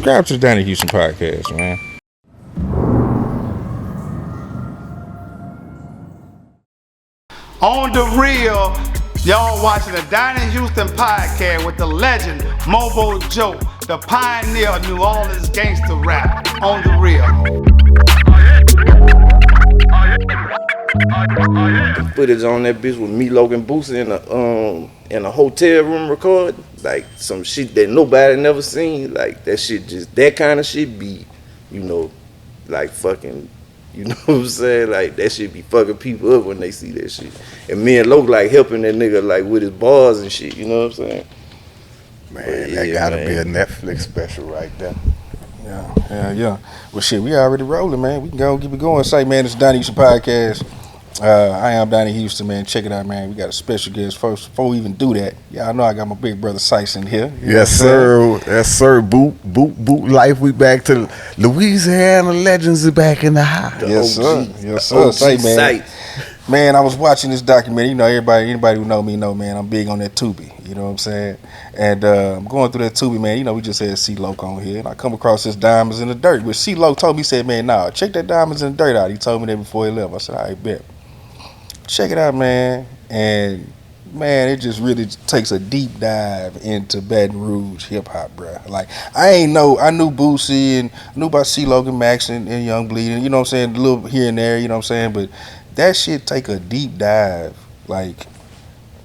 subscribe to the Donnie Houston podcast, man. On the real, y'all watching the Donnie Houston podcast with the legend Mobo Joe, the pioneer of New Orleans gangster rap. On the real. The footage on that bitch with C-Loc and Boosie in a hotel room record, like some shit that nobody never seen. Like that shit, just that kind of shit be, like fucking. You know what I'm saying? Like, that shit be fucking people up when they see that shit. And me and Loc, like, helping that nigga, like, with his bars and shit. You know what I'm saying? Man, that gotta be a Netflix special right there. Yeah. Well, shit, we already rolling, man. We can go keep it going. Say, man, it's Donnie Houston Podcast. I am Donnie Houston, man. Check it out, man. We got a special guest first. Before we even do that, y'all know I got my big brother Sykes in here. Yes, sir. Boot life. We back to Louisiana legends are back in the house. Yes, sir. Say, man. Man, I was watching this documentary. You know, anybody who know me know, man, I'm big on that Tubi. You know what I'm saying? And I'm going through that Tubi, man. You know, we just had C-Loc on here, and I come across this Diamonds in the Dirt. But C-Loc told me, he said, man, nah, check that Diamonds in the Dirt out. He told me that before he left. I said, all right, bet. Check it out, man. And man, it just really takes a deep dive into Baton Rouge hip hop, bro. Like I knew Boosie and I knew about C-Loc and Max and Young Bleed, and you know what I'm saying, a little here and there, you know what I'm saying, but that shit take a deep dive, like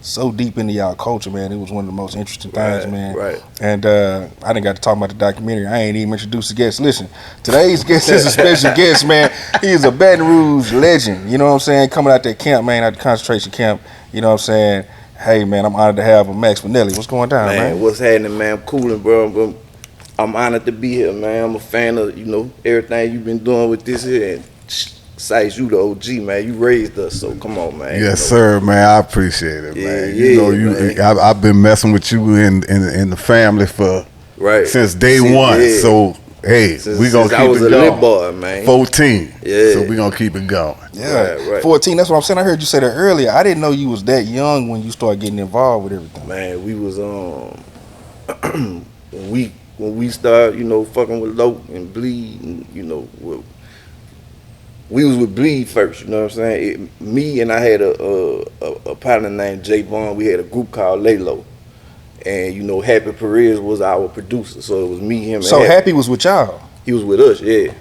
so deep into y'all culture, man. It was one of the most interesting things, man. Right. And I didn't got to talk about the documentary. I ain't even introduced the guest. Listen, today's guest is a special guest, man. He is a Baton Rouge legend. You know what I'm saying? Coming out that camp, man, out the concentration camp. You know what I'm saying? Hey, man, I'm honored to have him, Max Minelli. What's going down, man? What's happening, man? I'm coolin', bro. I'm honored to be here, man. I'm a fan of, everything you've been doing with this here. And Sykes, you the OG, man. You raised us, so come on, man. Yes, sir, man. I appreciate it, man. I've been messing with you in the family for since day one. Yeah. So hey, we gonna keep it going. I was a little boy, man. 14. Yeah. So we gonna keep it going. Yeah, right. 14. That's what I'm saying. I heard you say that earlier. I didn't know you was that young when you started getting involved with everything. Man, we was when we started, fucking with Loc and Bleed, and we was with Bleed first, you know what I'm saying? Me and I had a partner named J Bond. We had a group called Laylo. And, Happy Perez was our producer. So it was me, him, and So Happy was with y'all? He was with us, yeah.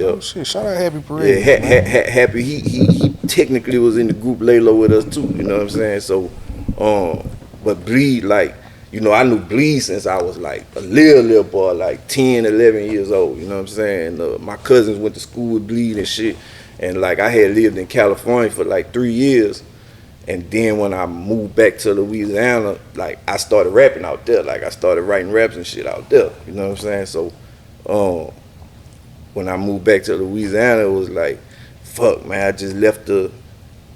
Oh, shit. Shout out Happy Perez. Yeah, Happy, he technically was in the group Laylo with us too, you know what I'm saying? So, but Bleed, like, I knew Bleed since I was like a little boy, like 10, 11 years old, you know what I'm saying? My cousins went to school with Bleed and shit. And like I had lived in California for like 3 years. And then when I moved back to Louisiana, like I started rapping out there. Like I started writing raps and shit out there, you know what I'm saying? So when I moved back to Louisiana, it was like, fuck, man, I just left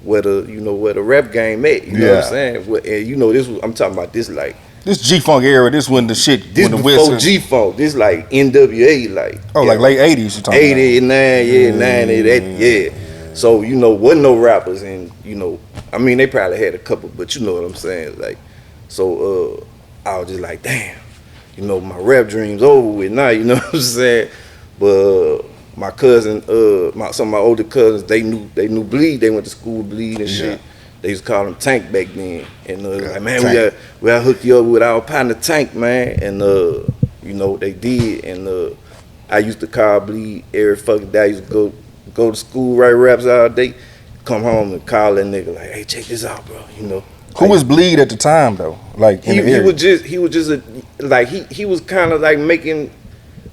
where the rap game at, you know what I'm saying? And I'm talking about this like, this G-Funk era, this when the shit, this when the before G-Funk, this like NWA, like. Oh, like late 80s you talking 89, about? 98, yeah. So, wasn't no rappers and, I mean, they probably had a couple, but you know what I'm saying? Like, so I was just like, damn, my rap dream's over with now, you know what I'm saying? But my cousin, some of my older cousins, they knew Bleed, they went to school with Bleed and shit. They used to call him Tank back then. And like, man, we gotta hook you up with our partner Tank, man. And they did. And I used to call Bleed every fucking day. I used to go to school, write raps all day, come home and call that nigga like, hey, check this out, bro. Who was Bleed at the time though? Like he was just he was kind of like making.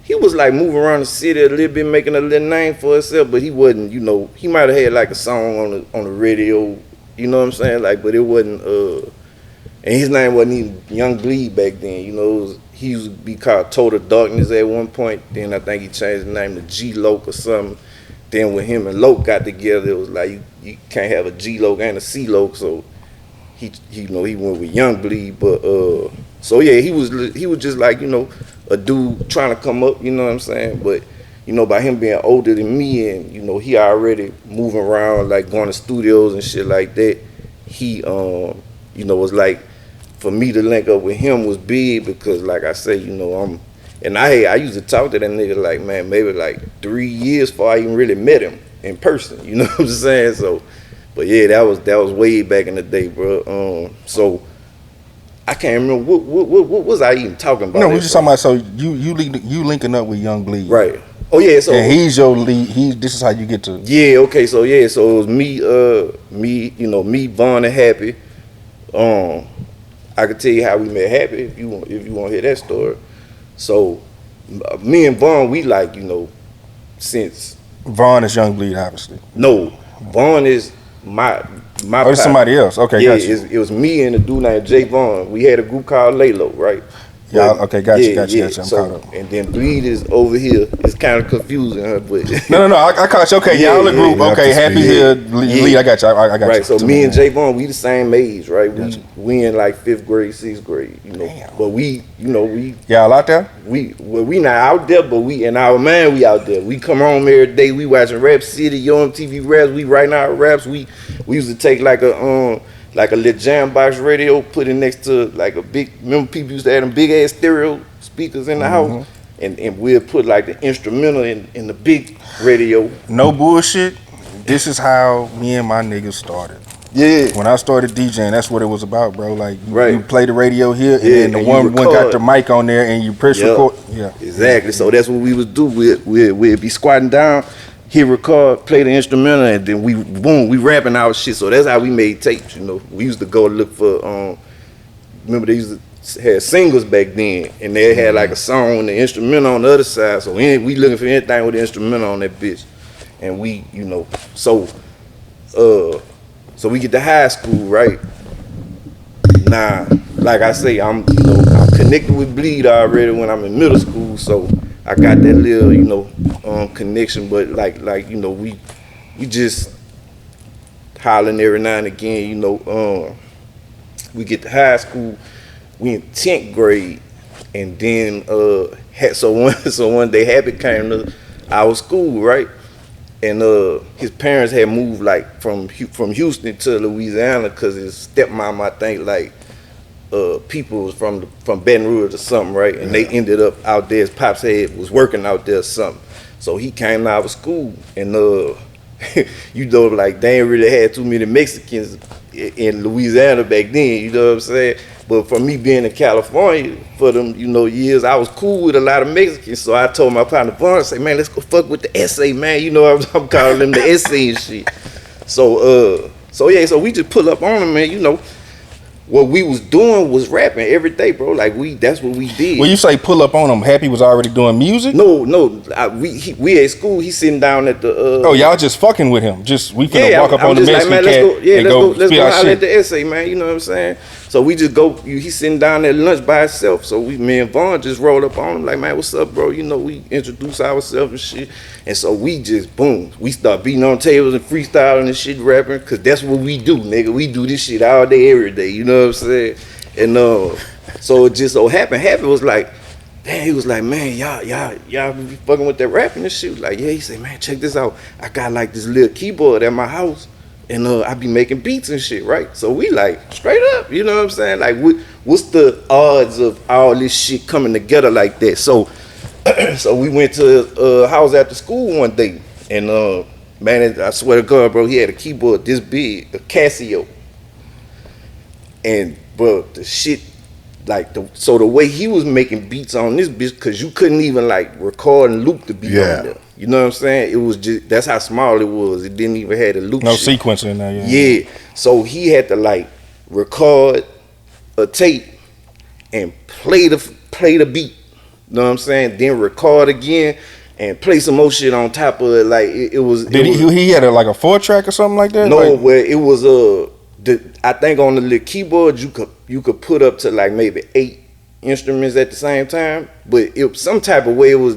He was like moving around the city a little bit, making a little name for himself, but he wasn't, he might have had like a song on the radio, you know what I'm saying? Like, but it wasn't, and his name wasn't even Young Bleed back then, he used to be called Total Darkness at one point, then I think he changed the name to G-Loc or something. Then when him and Loc got together, it was like, you can't have a G-Loc and a C-Loc, so he went with Young Bleed, but, so yeah, he was just like, a dude trying to come up, you know what I'm saying? But, by him being older than me and, he already moving around, like going to studios and shit like that, he, was like, for me to link up with him was big because, like I say, And I used to talk to that nigga like, man, maybe like 3 years before I even really met him in person. You know what I'm saying? So, but yeah, that was way back in the day, bro. So I can't remember what was I even talking about. No, we just talking about. So you linking up with Young Bleed, right? Oh yeah, so and he's your lead. This is how you get to. Yeah, okay, so it was me, me, Von, and Happy. I could tell you how we met Happy if you want to hear that story. So me and Von, we like, since Von is Young Bleed, obviously. No, Von is my. Oh, it's somebody else. Okay, yeah, gotcha. It was me and a dude named Jay Vaughn. We had a group called Laylo, right? Yeah, okay, gotcha. I'm caught up. And then Bleed is over here. It's kind of confusing, but no, I caught you. Okay, y'all a group. Okay, Happy here, Lead. I got you. I got you. Right. So me and Jay Vaughn, we the same age, right? We in like 5th grade, 6th grade, Damn. But we y'all out there? We not out there, but we in our mind we out there. We come home every day. We watching Rap City, Yo MTV raps. We writing our raps. We used to take like a little jam box radio, put it next to like a big. Remember people used to have them big ass stereo speakers in the house, and we'll put like the instrumental in the big radio. No bullshit. This is how me and my niggas started. Yeah. When I started DJing, that's what it was about, bro. Like right. You play the radio here, and then the one got the mic on there, and you press record. Yeah. Exactly. So that's what we would do. We'd be squatting down. Hit record, play the instrumental, and then we rapping our shit. So that's how we made tapes, We used to go look for, remember they used to have singles back then, and they had like a song and the instrumental on the other side. So we looking for anything with the instrumental on that bitch. And we, so we get to high school, right? Now, like I say, I'm connected with Bleed already when I'm in middle school, so I got that little, connection, but like we just hollering every now and again, we get to high school, we in 10th grade, and then so one day Happy came to our school, right? And his parents had moved like from Houston to Louisiana because his stepmom, I think, like people was from Baton Rouge or something, right? And they ended up out there. His pops was working out there or something. So he came to our school, and like they ain't really had too many Mexicans in Louisiana back then. You know what I'm saying? But for me being in California for them, years, I was cool with a lot of Mexicans. So I told my partner Vaughn, I say, man, let's go fuck with the essay, man. I'm calling them the essay and shit. So we just pull up on them, man. What we was doing was rapping every day, bro. Like that's what we did. When you say pull up on him, Happy was already doing music? No. We at school. He's sitting down at the. Oh, y'all just fucking with him? Just we finna walk up on the Mexican cat and go let's go holler at the essay, man. You know what I'm saying? So we just go. He's sitting down at lunch by himself. So me and Vaughn just rolled up on him like, man, what's up, bro? We introduce ourselves and shit. And so we just boom. We start beating on tables and freestyling and shit, rapping, cause that's what we do, nigga. We do this shit all day, every day. You know what I'm saying? And so it just so happened. Happy was like, damn. He was like, man, y'all be fucking with that rapping and shit. Like, yeah. He said, man, check this out. I got like this little keyboard at my house, and I be making beats and shit, right? So we like straight up. You know what I'm saying? Like, what's the odds of all this shit coming together like that? So we went to house after school one day, and man, I swear to God, bro, he had a keyboard this big, a Casio. And bro, the shit, like the way he was making beats on this bitch, cause you couldn't even like record and loop the beat on there. You know what I'm saying? It was just, that's how small it was. It didn't even have the loop. No shit. sequencer in there. Yeah. So he had to like record a tape and play the beat. You know what I'm saying? Then record again and play some more shit on top of it. Like it was. He had like a 4-track or something like that? No, where it was I think on the little keyboard you could put up to like maybe 8 instruments at the same time, but some type of way it was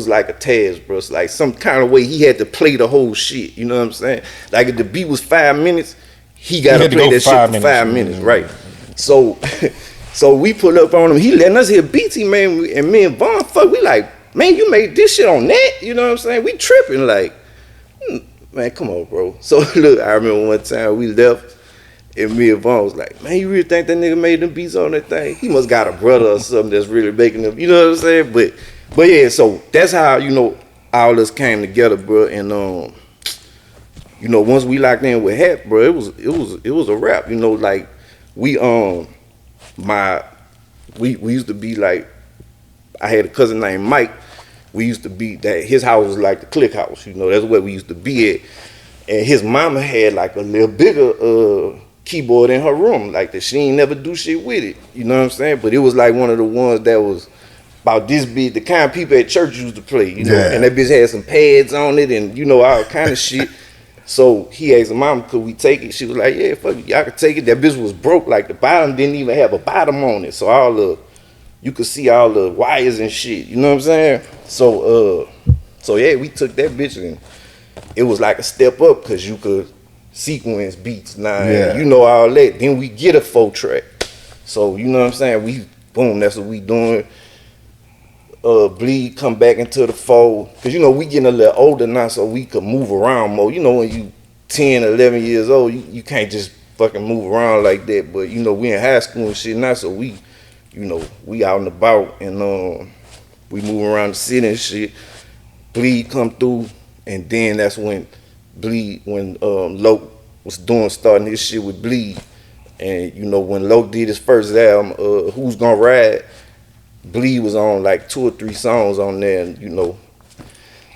like a task, bro. It's like some kind of way he had to play the whole shit. You know what I'm saying? Like if the beat was 5 minutes, he gotta play that shit for 5 minutes, right? So we pull up on him. He letting us hear beats, man, and me and Vaughn, fuck, we like, man, you made this shit on that? You know what I'm saying? We tripping like. Man, come on, bro. So look, I remember one time we left, And me and Vaughn was like, man, you really think that nigga made them beats on that thing? He must got a brother or something that's really making them, you know what I'm saying? But yeah, so that's how, you know, all us came together, bro. And you know, once we locked in with Hap, bro, it was a wrap. You know, like we used to be like, I had a cousin named Mike. We used to be that his house was like the Click House. You know, that's where we used to be at. And his mama had like a little bigger keyboard in her room, like that. She ain't never do shit with it. You know what I'm saying? But it was like one of the ones that was about this big, the kind of people at church used to play. You know, and that bitch had some pads on it, and you know all kind of shit. So he asked her mom, could we take it? She was like, yeah, fuck it, y'all could take it. That bitch was broke, like the bottom didn't even have a bottom on it. So you could see all the wires and shit, you know what I'm saying? So yeah, we took that bitch and it was like a step up because you could sequence beats now, you know all that. Then we get a 4-track. So, you know what I'm saying? Boom, that's what we doing. Bleed come back into the fold. Because, you know, we getting a little older now so we could move around more. You know, when you 10, 11 years old, you can't just fucking move around like that. But, you know, we in high school and shit now, so we, you know, we out and about and we move around the city and shit. Bleed come through, and then that's when Loc was starting his shit with Bleed. And, you know, when Loc did his first album, Who's Gonna Ride, Bleed was on like 2 or 3 songs on there, and, you know,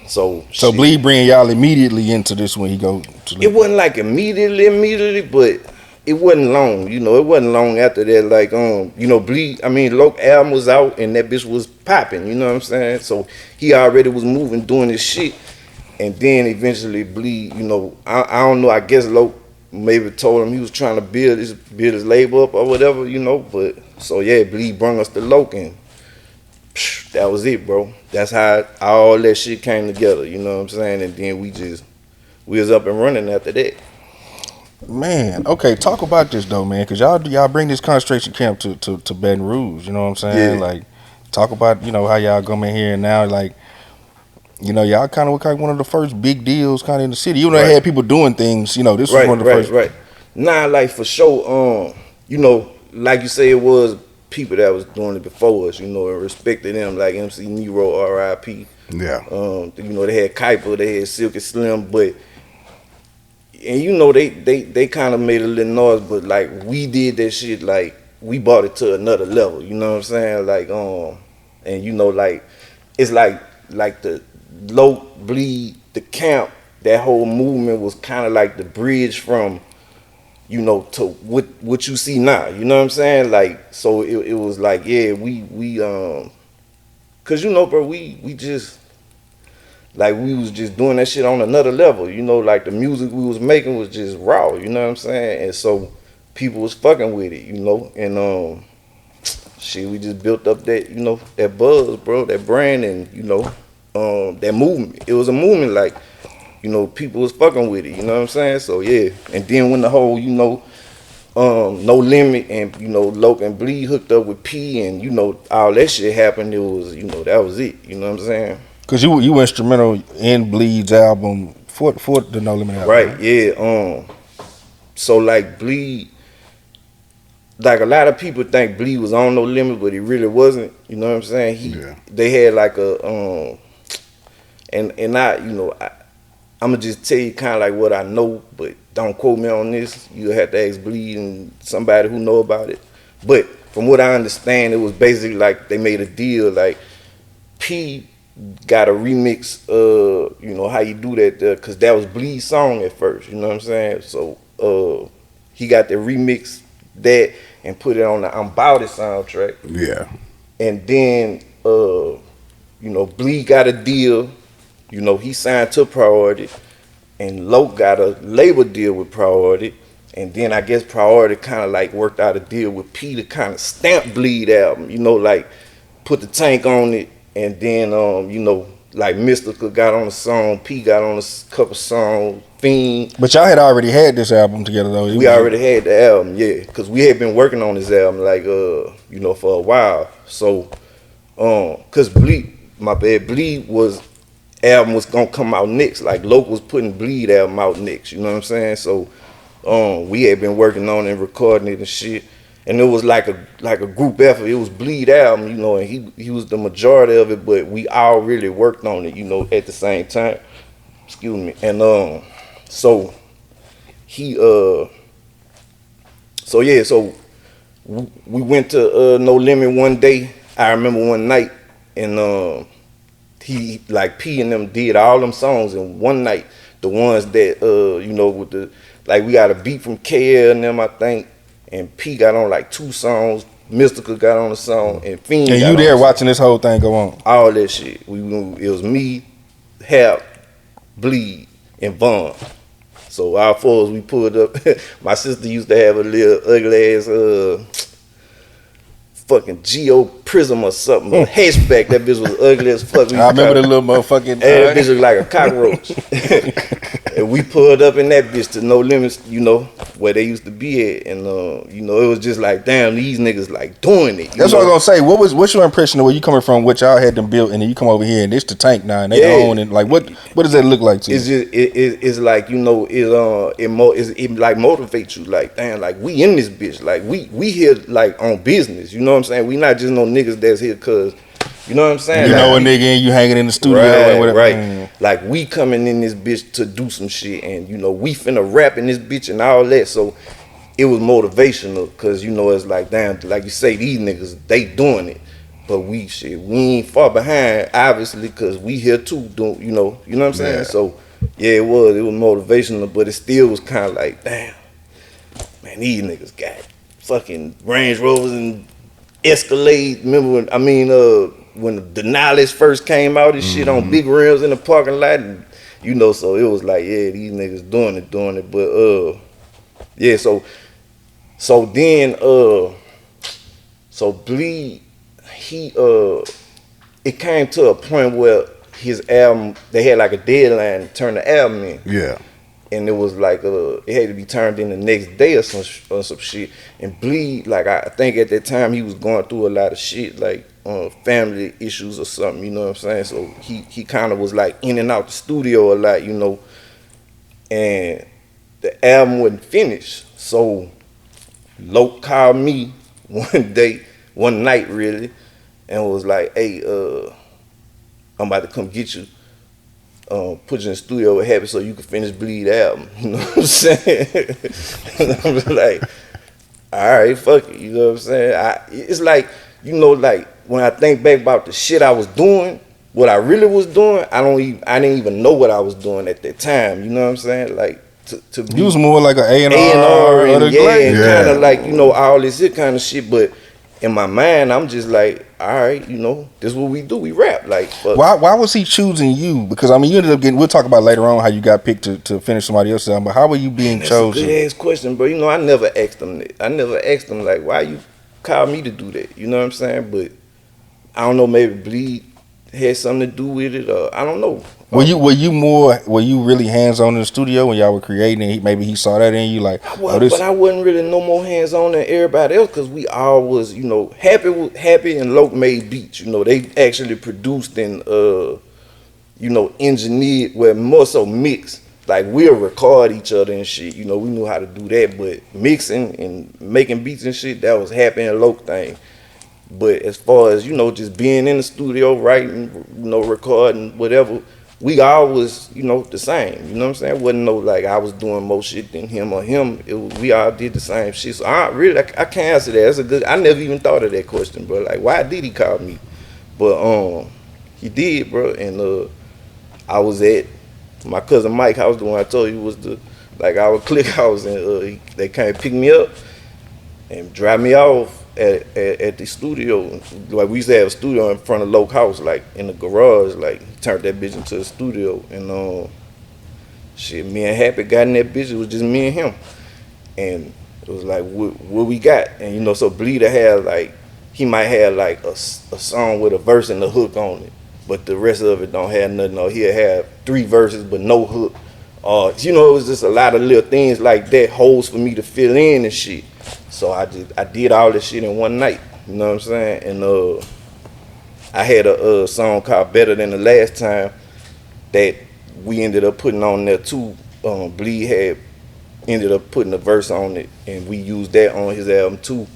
so Bleed bring y'all immediately into this when he go to it wasn't like immediately, but it wasn't long, you know, it wasn't long after that, like, you know, Loc album was out and that bitch was popping, you know what I'm saying? So he already was moving, doing his shit, and then eventually Bleed, you know, I don't know, I guess Loc maybe told him he was trying to build his label up or whatever, you know, but, so yeah, Bleed brung us to Loc, and that was it, bro. That's how all that shit came together, you know what I'm saying? And then we was up and running after that. Man, okay, talk about this though, man, because y'all bring this concentration camp to Baton Rouge, you know what I'm saying? Yeah. Like, talk about, you know, how y'all come in here and now, like, you know, y'all kind of were one of the first big deals kind of in the city. Even though they had people doing things, you know, this was one of the first. Right. Nah, like, for sure, you know, like you say, it was people that was doing it before us, you know, and respected them, like MC Nero, R.I.P. Yeah. You know, they had Kuiper, they had Silky Slim, but, and you know, they kind of made a little noise, but like, we did that shit, like, we brought it to another level, you know what I'm saying? Like, and you know, like, it's like the Loc, Bleed, the camp, that whole movement was kind of like the bridge from, you know, to what you see now, you know what I'm saying? Like, so it was like, yeah, we cause you know, bro, we just, like, we was just doing that shit on another level, you know, like the music we was making was just raw, you know what I'm saying? And so people was fucking with it, you know, and shit, we just built up that, you know, that buzz, bro, that brand, and, you know, that movement. It was a movement, like, you know, people was fucking with it, you know what I'm saying? So yeah, and then when the whole, you know, No Limit and, you know, Loc and Bleed hooked up with P, and, you know, all that shit happened, it was, you know, that was it, you know what I'm saying? Cause you instrumental in Bleed's album for the No Limit album. Right, yeah. So like Bleed, like a lot of people think Bleed was on No Limit, but he really wasn't, you know what I'm saying? They had like a and I, you know, I'm gonna just tell you kind of like what I know, but don't quote me on this. You have to ask Bleed and somebody who know about it. But from what I understand, it was basically like they made a deal. Like P got a remix. You know how you do that? Because that was Bleed's song at first. You know what I'm saying? So he got to remix that and put it on the I'm Bout It soundtrack. Yeah. And then you know, Bleed got a deal. You know, he signed to Priority, and Loc got a label deal with Priority, and then I guess Priority kind of like worked out a deal with P to kind of stamp Bleed album, you know, like put the tank on it, and then, you know, like Mystical got on a song, P got on a couple songs, Fiend. But y'all had already had this album together though. We already had the album, yeah, because we had been working on this album like, you know, for a while. So, because Bleed album was gonna come out next. Like Loc was putting Bleed album out next, you know what I'm saying? So We had been working on it and recording it and shit. And it was like a group effort. It was Bleed album, you know, and he was the majority of it, but we all really worked on it, you know, at the same time. Excuse me. And so we went to No Limit one day. I remember one night, and he like P and them did all them songs in one night. The ones that you know, with the like we got a beat from KL and them, I think. And P got on like 2 songs. Mystical got on a song, and Fiend. And you there watching this whole thing go on? All that shit. It was me, Hap, Bleed, and Vaughn. So our 4s we pulled up. My sister used to have a little ugly ass fucking Geo Prism or something, a hatchback. That bitch was ugly as fuck. I remember the little motherfucking. That bitch looked like a cockroach. And we pulled up in that bitch to No Limits, you know, where they used to be at, and you know, it was just like, damn, these niggas like doing it. That's what I was gonna say. What's your impression of where you coming from? What y'all had them built, and then you come over here and it's the tank now, and they own it. Like, what does that look like to you? It's just it's like, you know, it like motivates you. Like, damn, like we in this bitch. Like we here like on business. You know what I'm saying? We not just no niggas that's here cause. You know what I'm saying? You know a nigga and you hanging in the studio or whatever. Right. Like we coming in this bitch to do some shit, and you know we finna rap in this bitch and all that. So it was motivational, cause you know it's like, damn, like you say, these niggas they doing it, but we ain't far behind, obviously, cause we here too. You know what I'm saying? Yeah. So yeah, it was motivational, but it still was kind of like, damn, man, these niggas got fucking Range Rovers and Escalade. Remember when the Knowledge first came out and shit on big rims in the parking lot, and you know, so it was like, yeah, these niggas doing it, but yeah, so then Bleed, it came to a point where his album, they had like a deadline to turn the album in. Yeah. And it was like it had to be turned in the next day or some shit. And Bleed, like I think at that time he was going through a lot of shit, like family issues or something, you know what I'm saying? So he kind of was like in and out the studio a lot, you know. And the album wasn't finished. So Loc called me one night really, and was like, hey, I'm about to come get you. Put you in the studio with Happy so you can finish Bleed album. You know what I'm saying? And I'm like, all right, fuck it. You know what I'm saying? It's like, you know, like when I think back about the shit I was doing, what I really was doing, I didn't even know what I was doing at that time. You know what I'm saying? Like to be, you was more like an A&R and kind of like, you know, all this here kind of shit, but in my mind, I'm just like, all right, you know, this is what we do. We rap. Like, why was he choosing you? Because I mean, you ended up getting. We'll talk about later on how you got picked to finish somebody else's album. But how were you being chosen? That's a good ass question, bro. You know, I never asked them like, why you call me to do that? You know what I'm saying? But I don't know. Maybe Bleed had something to do with it, or I don't know. Were you really hands on in the studio when y'all were creating? And maybe he saw that in you, like. But I wasn't really no more hands on than everybody else, because we all was, you know, Happy and Loc made beats. You know, they actually produced and you know, engineered, well, more so mixed. Like we'll record each other and shit. You know, we knew how to do that, but mixing and making beats and shit, that was Happy and Loc thing. But as far as, you know, just being in the studio, writing, you know, recording, whatever, we all was, you know, the same. You know what I'm saying? It wasn't no like I was doing more shit than him or him. We all did the same shit. So I can't answer that. That's a good. I never even thought of that question, bro. Like, why did he call me? But he did, bro. And I was at my cousin Mike house. The one I told you was our clique house, and they came pick me up and drive me off at the studio. Like, we used to have a studio in front of Loc house, like in the garage. Like, he turned that bitch into a studio, and shit, me and Happy got in that bitch. It was just me and him, and it was like what we got. And you know, so Bleeder had like, he might have like a song with a verse and a hook on it, but the rest of it don't have nothing. Or he'll have 3 verses but no hook. You know, it was just a lot of little things like that, holes for me to fill in and shit. So I did all this shit in one night, you know what I'm saying? And I had a song called Better Than the Last Time that we ended up putting on there too. Bleed had ended up putting a verse on it, and we used that on his album too.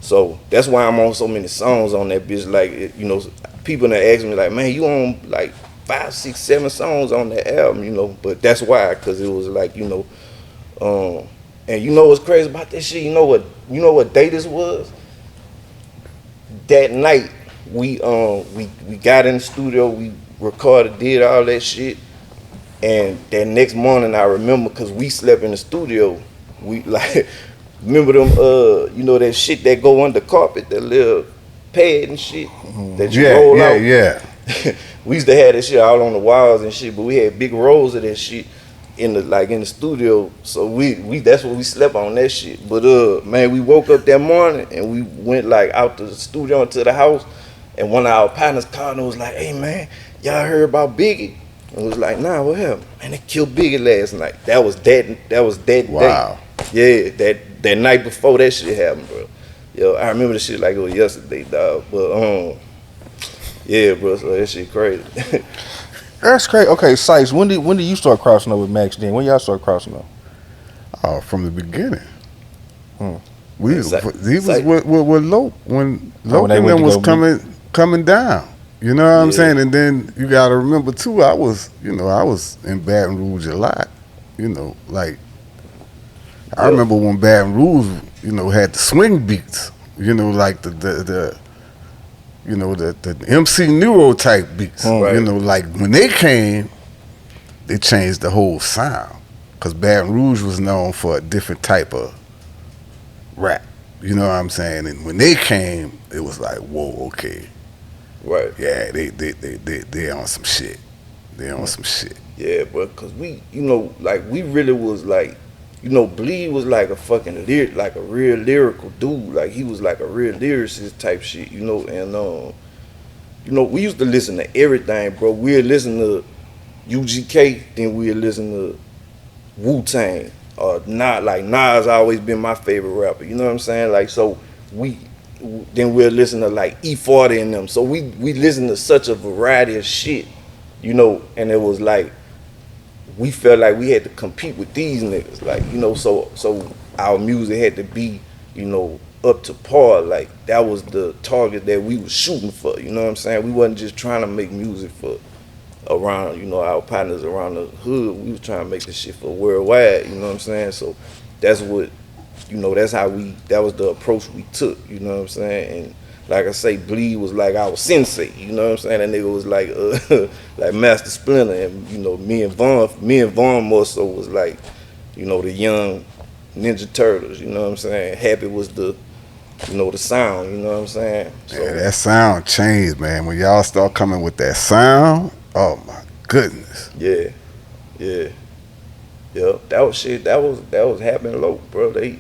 So that's why I'm on so many songs on that bitch. Like, you know, people that ask me like, man, you on like 5, 6, 7 songs on that album, you know. But that's why, cause it was like, you know, and you know what's crazy about that shit? You know what day this was? That night we got in the studio, we recorded, did all that shit, and that next morning I remember, cause we slept in the studio. We like. Remember them, you know that shit that go under carpet, that little pad and shit that you roll out? Yeah. We used to have that shit all on the walls and shit, but we had big rolls of that shit in the studio. So we that's what we slept on, that shit. But man, we woke up that morning and we went like out the studio into the house, and one of our partners called and was like, "Hey man, y'all heard about Biggie?" And was like, "Nah, what happened? Man, they killed Biggie last night." That was that wow. day. Yeah, that night before that shit happened, bro. Yo, I remember the shit like it was yesterday, dog. But yeah, bro. So that shit crazy. That's crazy. Okay, Sykes, when did you start crossing over with Max? Then when y'all start crossing over? Oh, from the beginning. He was with Loc when Loc and them was coming down. You know what I'm saying? And then you gotta remember too, I was in Baton Rouge a lot. You know, like I remember when Baton Rouge, you know, had the swing beats. You know, like the MC Neuro type beats. Right. You know, like when they came, they changed the whole sound. Cause Baton Rouge was known for a different type of rap. You know what I'm saying? And when they came, it was like, whoa, okay. Right. Yeah, they on some shit. They on some shit. Yeah, bro, cause we, you know, like we really was like, you know, Bleed was like a fucking like a real lyrical dude. Like he was like a real lyricist type shit, you know. And you know, we used to listen to everything, bro. We'd listen to UGK, then we'd listen to Wu-Tang. Not like Nas always been my favorite rapper. You know what I'm saying? Like so then we'll listen to like E40 and them. So we listen to such a variety of shit, you know, and it was like we felt like we had to compete with these niggas, like, you know, so our music had to be, you know, up to par. Like that was the target that we was shooting for, you know what I'm saying? We wasn't just trying to make music for around, you know, our partners around the hood. We was trying to make this shit for worldwide, you know what I'm saying? So that's what, you know, that was the approach we took, you know what I'm saying? And like I say, Bleed was like our sensei, you know what I'm saying? That nigga was like like Master Splinter, and you know, me and Vaughn more so was like, you know, the young Ninja Turtles, you know what I'm saying? Happy was the, you know, the sound, you know what I'm saying? So, yeah, that sound changed, man. When y'all start coming with that sound, oh my goodness. Yeah. That was shit. That was happening low, bro. They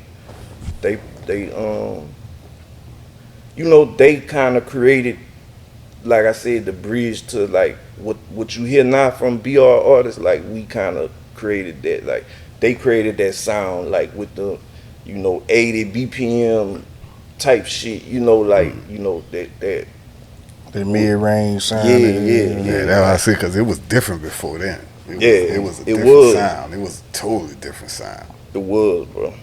you know, they kind of created, like I said, the bridge to like what you hear now from BR artists. Like we kind of created that. Like they created that sound, like with the, you know, 80 BPM type shit. You know, like you know that the mid-range sound. Yeah. That's what I see, because it was different before then. It was a different sound. It was a totally different sound. It was, bro.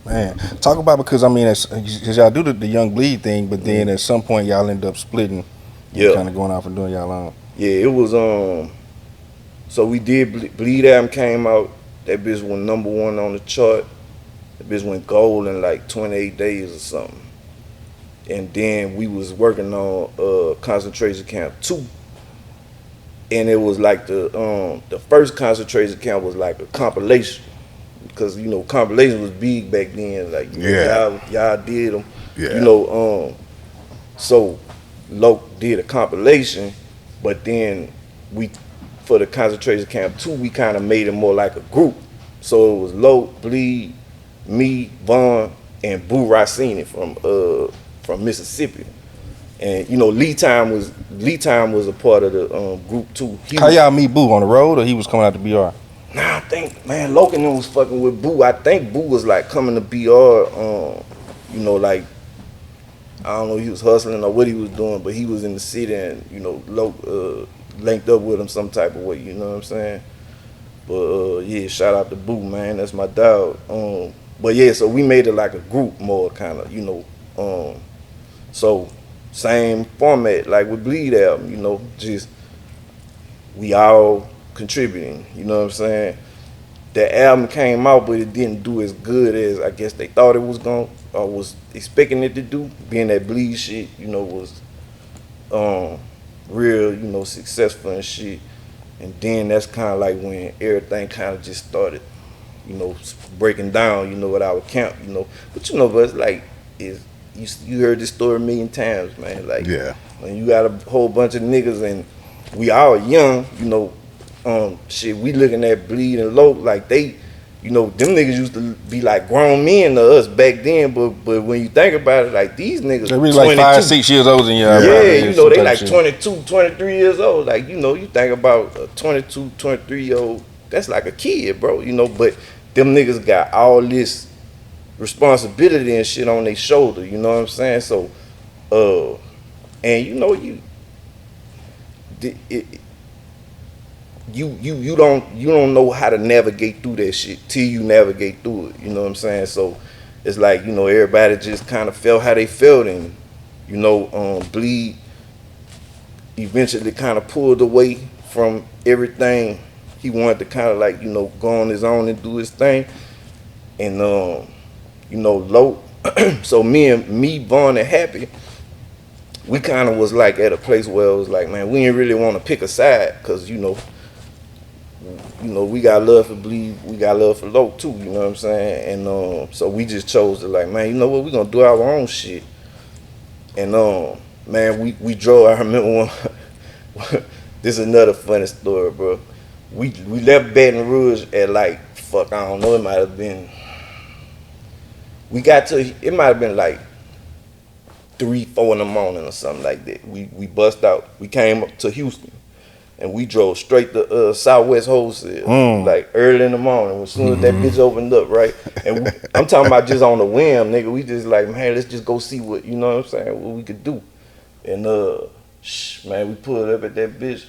Man, talk about, because I mean, because y'all do the Young Bleed thing, but then at some point y'all end up splitting, kind of going off and doing y'all own. Yeah, it was so we did Bleed album came out. That bitch went #1 on the chart. That bitch went gold in like 28 days or something. And then we was working on Concentration Camp 2. And it was like the first Concentration Camp was like a compilation. Because, you know, compilation was big back then. Like, you know, y'all did them. Yeah. You know, so Loc did a compilation, but then for the Concentration Camp 2, we kind of made it more like a group. So it was Loc, Bleed, me, Vaughn, and Boo Racini from Mississippi. And, you know, Lee Time was a part of the group too. How y'all meet Boo, on the road, or he was coming out to BR? Nah, I think, man, Loc and them was fucking with Boo. I think Boo was like coming to BR, you know, like, I don't know if he was hustling or what he was doing, but he was in the city, and, you know, Loc linked up with him some type of way, you know what I'm saying? But yeah, shout out to Boo, man. That's my dog. But yeah, so we made it like a group more kind of, you know. So same format like with Bleed album, you know, just we all contributing, you know what I'm saying? The album came out, but it didn't do as good as I guess they thought it was going or was expecting it to do. Being that Bleed shit, you know, was real, you know, successful and shit. And then that's kind of like when everything kind of just started, you know, breaking down, you know, at our camp, you know. But you know, but it's like, you heard this story a million times, man. Like, yeah, when you got a whole bunch of niggas and we all young, you know, shit, we looking at Bleed and Loc like they, you know, them niggas used to be like grown men to us back then, but when you think about it, like these niggas, they really like 5, 6 years older than you. Yeah, you know, they like 22, 23 years old. Like, you know, you think about a 22, 23-year-old, that's like a kid, bro, you know, but them niggas got all this responsibility and shit on their shoulder, you know what I'm saying? So, and you know, you don't know how to navigate through that shit till you navigate through it, you know what I'm saying? So it's like, you know, everybody just kind of felt how they felt, and you know, Bleed eventually kind of pulled away from everything. He wanted to kind of like, you know, go on his own and do his thing. And you know, Loc, so me, Vaughn, and Happy, we kind of was like at a place where it was like, man, we didn't really want to pick a side, because you know, we got love for Bleed, we got love for Loc too, you know what I'm saying? And so we just chose to like, man, you know what, we gonna do our own shit. And man, we drove. I remember one. This is another funny story, bro. We left Baton Rouge at like, fuck, I don't know, it might have been. We got to, it might have been like 3, 4 in the morning or something like that. We bust out. We came up to Houston, and we drove straight to Southwest Wholesale, like early in the morning. As soon as that bitch opened up, right? And I'm talking about just on the whim, nigga. We just like, man, let's just go see what, you know what I'm saying, what we could do. And man, we pulled up at that bitch,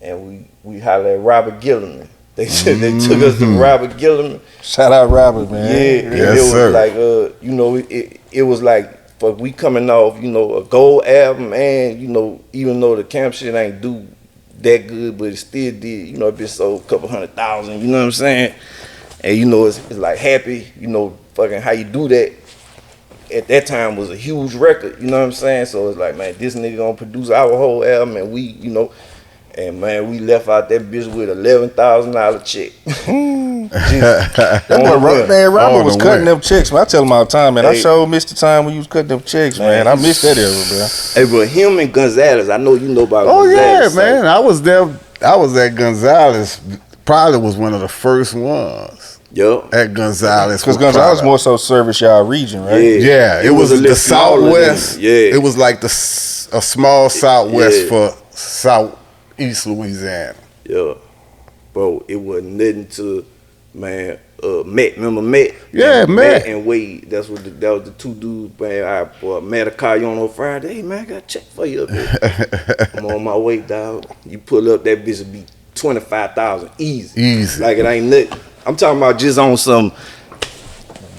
and we hollered at Robert Gilliman. They took us to Robert Gilliman. Shout out Robert, man. Yeah, yes, it was sir. like, you know, it was like, fuck, we coming off, you know, a gold album, and you know, even though the camp shit ain't do that good, but it still did, you know, it been sold a couple 100,000, you know what I'm saying? And you know, it's like Happy, you know, fucking how you do that at that time was a huge record, you know what I'm saying? So it's like, man, this nigga gonna produce our whole album, and we, you know. And man, we left out that bitch with $11,000 check. Man, Robert was cutting them checks, man. I tell him all the time, man. Hey, I sure missed the time when you was cutting them checks, man. I missed that era, bro. Hey, but him and Gonzalez, I know you know about Gonzalez. Oh, yeah, man. I was there. I was at Gonzalez. Probably was one of the first ones. Yep. At Gonzalez. Because Gonzalez more so service y'all region, right? Yeah. It was the Southwest. Yeah. It was like a small Southwest for Southeast Louisiana. Yeah. Bro, it wasn't nothing to, man, Matt. Remember Matt? Yeah, Matt and Wade. That was the two dudes, man. I met a car on Friday. Hey, man, I got a check for you up here. I'm on my way, dog. You pull up, that bitch will be $25,000 easy. Like it ain't nothing. I'm talking about just on some,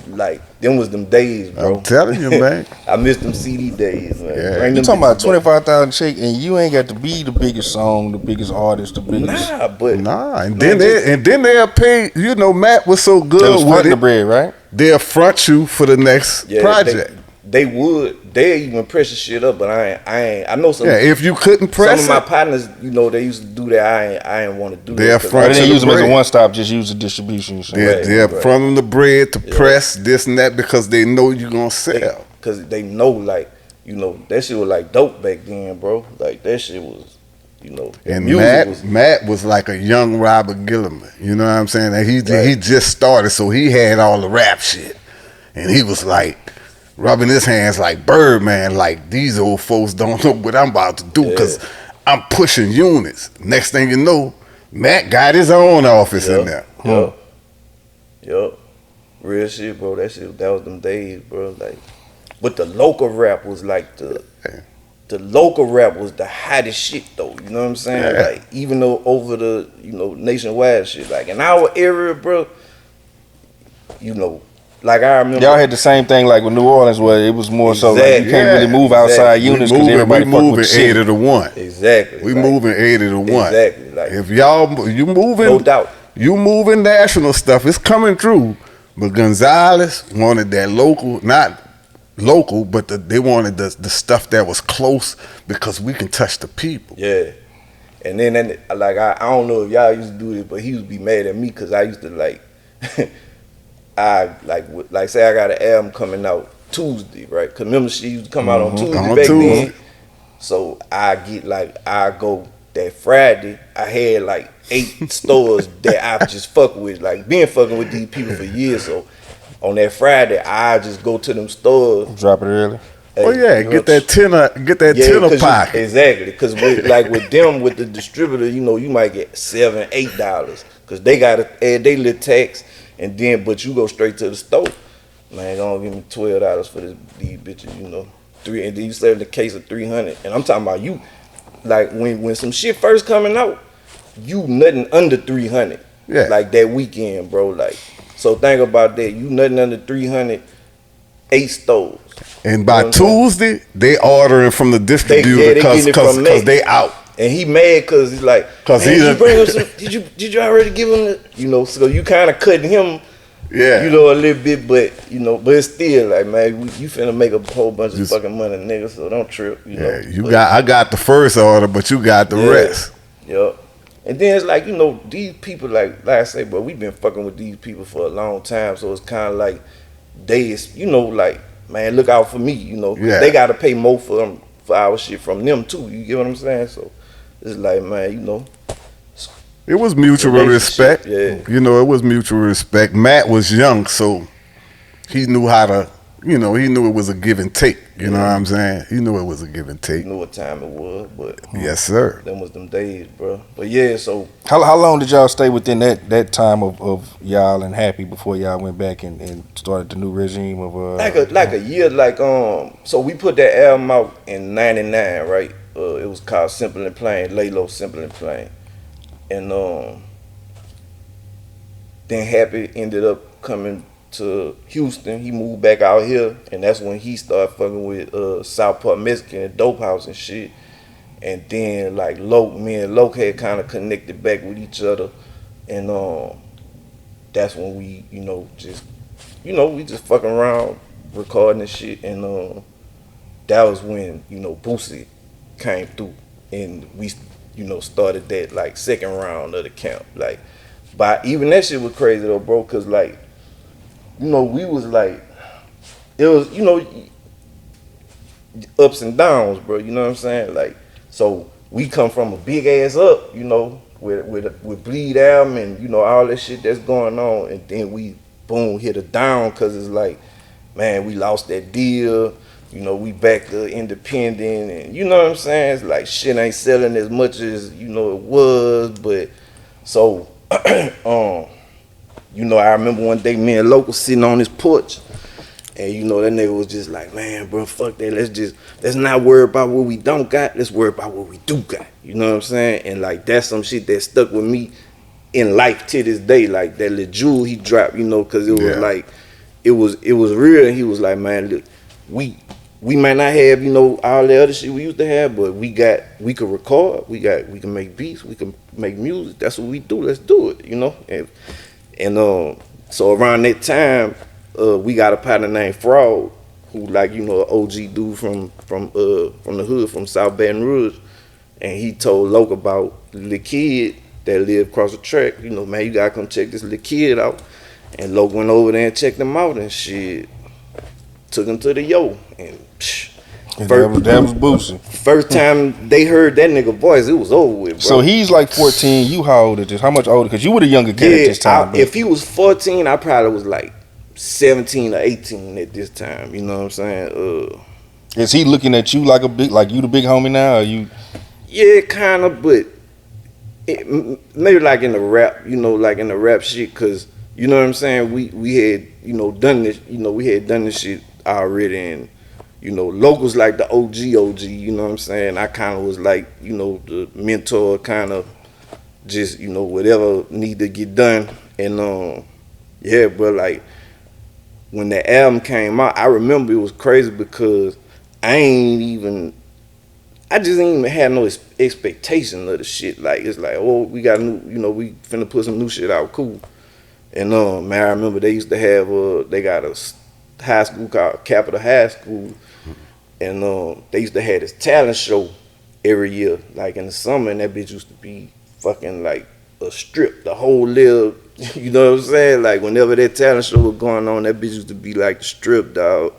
like, them was them days, bro. I'm telling you, man. I miss them CD days, man. Yeah. You talking about 25,000 check, and you ain't got to be the biggest song, the biggest artist, the biggest. And then they'll pay. You know, Matt was so good was with it. The bread, right? They'll front you for the next project. They would. They even press the shit up, but I know some. Yeah, if you couldn't press some of my partners, you know, they used to do that. I ain't want to do that. They didn't use them as a one stop. Just use the distribution. They're front them the bread to press this and that because they know you're gonna sell. Because they know, like, you know, that shit was like dope back then, bro. Like that shit was, you know. And Matt was like a young Robert Gilliman. You know what I'm saying? And he just started, so he had all the rap shit, and he was like rubbing his hands like Birdman, like these old folks don't know what I'm about to do because I'm pushing units. Next thing you know, Matt got his own office in there. Yup. Real shit, bro. That was them days, bro. Like, but the local rap was like the the local rap was the hottest shit though. You know what I'm saying? Yeah. Like even though over the nationwide shit. Like in our area, bro. Like I remember y'all had the same thing like with New Orleans where it was more so like you can't really move outside units because everybody fuck with shit. 80 to 1. Exactly. We moving 80 to 1. Exactly. Like if you moving, no doubt. You moving national stuff. It's coming through. But Gonzalez wanted that local, not local, but they wanted the stuff that was close because we can touch the people. Yeah. And then like I don't know if y'all used to do this, but he used to be mad at me because I used to like. I like say I got an album coming out Tuesday, right? Cause remember she used to come out on Tuesday back then. So I go that Friday. I had like 8 stores that I just fuck with, like been fucking with these people for years. So on that Friday, I just go to them stores, drop it early. Hey, get that tenner pocket. Exactly, because with them with the distributor, you might get $7, $8 because they got to add their little tax. And then, but you go straight to the store, man. Gonna give me $12 for these bitches, 3, and then you sell the case of 300. And I'm talking about you, like when some shit first coming out, you nothing under 300. Yeah. Like that weekend, bro. Like, so think about that. You nothing under 300, 8 stores. And by Tuesday, they ordering from the distributor because they out. And he mad because he's like, did you bring him some? Did you already give him the, so you kind of cutting him, a little bit, but but it's still like, man, you finna make a whole bunch of fucking money, nigga. So don't trip, I got the first order, but you got the rest. Yeah. And then it's like, these people like I say, bro, we been fucking with these people for a long time, so it's kind of like like, man, look out for me, they gotta pay more for our shit from them too. You get what I'm saying? So. It's like, man, it was mutual respect. Yeah. It was mutual respect. Matt was young, so he knew how to, he knew it was a give and take. You know what I'm saying? He knew it was a give and take. He knew what time it was, but yes, sir. Them was them days, bro. But yeah, so how long did y'all stay within that time of y'all and Happy before y'all went back and started the new regime of like a year, so we put that album out in '99, right? It was called Simple and Plain, Lay Low, Simple and Plain. And then Happy ended up coming to Houston. He moved back out here, and that's when he started fucking with South Park Mexican and Dope House and shit. And then like me and Loc had kind of connected back with each other. And that's when we, we just fucking around recording and shit. And that was when, Boosie came through, and we started that like second round of the camp. Like, but even that shit was crazy though, bro, because like we was like, it was ups and downs, bro, you know what I'm saying? Like, so we come from a big ass up, with Bleed album and all that shit that's going on, and then we boom hit a down because it's like, man, we lost that deal. We back to independent, and you know what I'm saying? It's like shit ain't selling as much as it was, but so I remember one day me and Loc was sitting on his porch, and that nigga was just like, man, bro, fuck that. Let's not worry about what we don't got. Let's worry about what we do got. You know what I'm saying? And like that's some shit that stuck with me in life to this day. Like that little jewel he dropped, because it was like it was real, and he was like, man, look, we might not have, all the other shit we used to have, but we could record, we can make beats, we can make music. That's what we do. Let's do it, And so around that time, we got a partner named Fraud, who like, an OG dude from the hood, from South Baton Rouge. And he told Loc about the kid that lived across the track. Man, you gotta come check this little kid out. And Loc went over there and checked him out and shit. Took him to the yo, and that was Boosie. First time they heard that nigga voice, it was over with, bro. So he's like 14. You how old at this? How much older? Because you were the younger kid at this time. If he was 14, I probably was like 17 or 18 at this time. You know what I'm saying? Is he looking at you like you the big homie now? Or you? Yeah, kind of, but maybe like in the rap, like in the rap shit, cause you know what I'm saying. We had done this, we had done this shit already, and You know, Loc was like the OG, you know what I'm saying? I kind of was like, you know, the mentor, kind of just, you know, whatever need to get done. And, yeah, but like, when the album came out, I remember it was crazy because I just ain't even had no expectation of the shit. Like, it's like, oh, we got new, you know, we finna put some new shit out, cool. And, man, I remember they used to have, they got a high school called Capital High School. And they used to have this talent show every year, like in the summer, and that bitch used to be fucking like a strip, the whole little, you know what I'm saying? Like whenever that talent show was going on, that bitch used to be like the strip, dog.